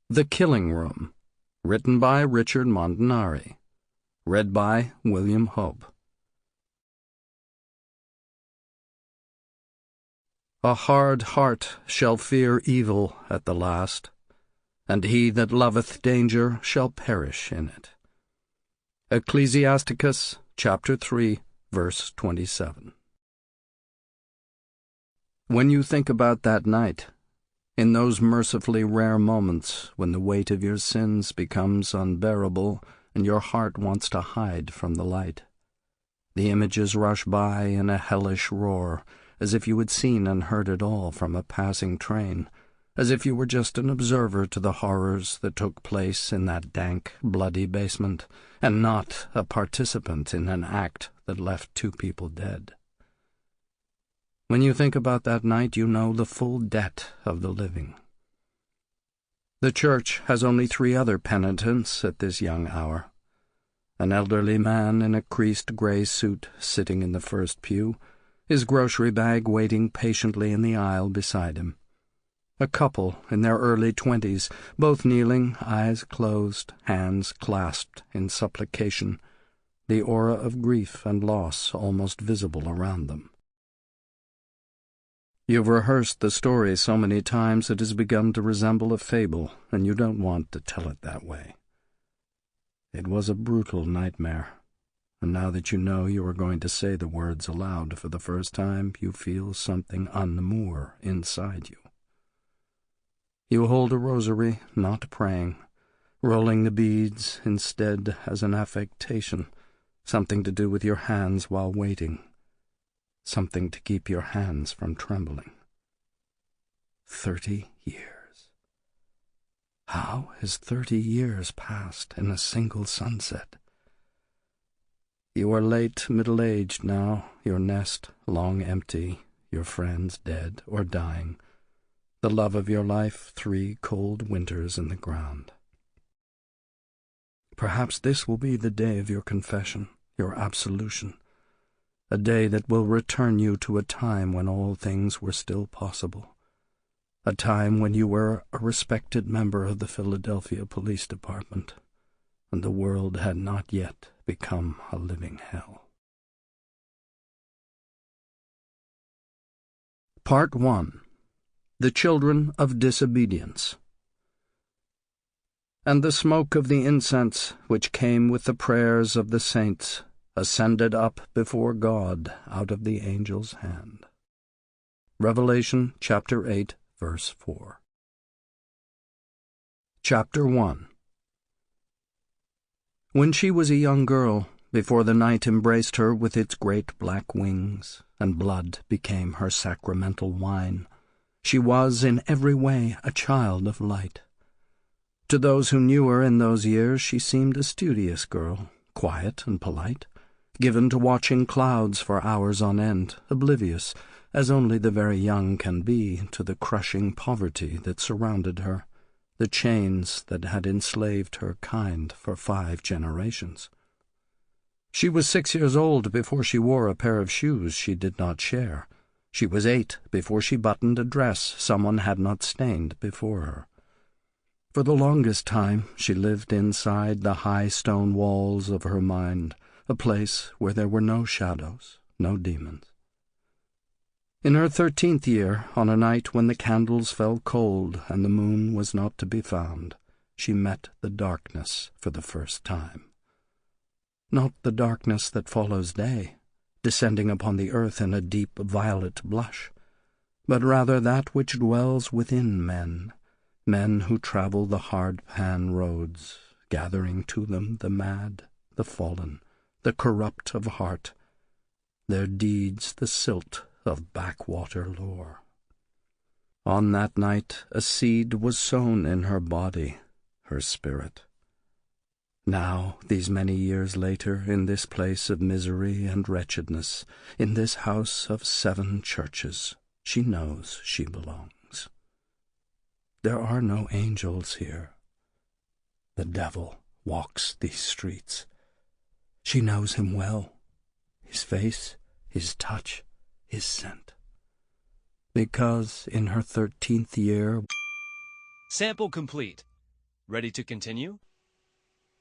The Killing Room, written by Richard Montanari, read by William Hope. A hard heart shall fear evil at the last, and he that loveth danger shall perish in it. Ecclesiasticus chapter 3, verse 27. When you think about that night, in those mercifully rare moments when the weight of your sins becomes unbearable and your heart wants to hide from the light, the images rush by in a hellish roar, as if you had seen and heard it all from a passing train, as if you were just an observer to the horrors that took place in that dank, bloody basement, and not a participant in an act that left 2 people dead. When you think about that night, you know the full debt of the living. The church has only 3 other penitents at this young hour. An elderly man in a creased gray suit sitting in the first pew, his grocery bag waiting patiently in the aisle beside him. A couple in their early 20s, both kneeling, eyes closed, hands clasped in supplication, the aura of grief and loss almost visible around them. You've rehearsed the story so many times it has begun to resemble a fable, and you don't want to tell it that way. It was a brutal nightmare, and now that you know you are going to say the words aloud for the first time, you feel something unmoor inside you. You hold a rosary, not praying, rolling the beads instead as an affectation, something to do with your hands while waiting, something to keep your hands from trembling. 30 years. How has 30 years passed in a single sunset? You are late middle-aged now, your nest long empty, your friends dead or dying, the love of your life 3 cold winters in the ground. Perhaps this will be the day of your confession, your absolution, a day that will return you to a time when all things were still possible, a time when you were a respected member of the Philadelphia Police Department, and the world had not yet become a living hell. Part 1. The Children of Disobedience. And the smoke of the incense, which came with the prayers of the saints, ascended up before God out of the angel's hand. Revelation chapter 8, verse 4. Chapter 1. When she was a young girl, before the night embraced her with its great black wings, and blood became her sacramental wine, she was in every way a child of light. To those who knew her in those years, she seemed a studious girl, quiet and polite, given to watching clouds for hours on end, oblivious, as only the very young can be, to the crushing poverty that surrounded her, the chains that had enslaved her kind for 5 generations. She was 6 years old before she wore a pair of shoes she did not share. She was 8 before she buttoned a dress someone had not stained before her. For the longest time she lived inside the high stone walls of her mind, a place where there were no shadows, no demons. In her 13th year, on a night when the candles fell cold and the moon was not to be found, she met the darkness for the first time. Not the darkness that follows day, descending upon the earth in a deep violet blush, but rather that which dwells within men, men who travel the hard-pan roads, gathering to them the mad, the fallen, the corrupt of heart, their deeds the silt of backwater lore. On that night a seed was sown in her body, her spirit. Now, these many years later, in this place of misery and wretchedness, in this house of 7 churches, she knows she belongs. There are no angels here. The devil walks these streets. She knows him well, his face, his touch, his scent. Because in her 13th year... Sample complete. Ready to continue?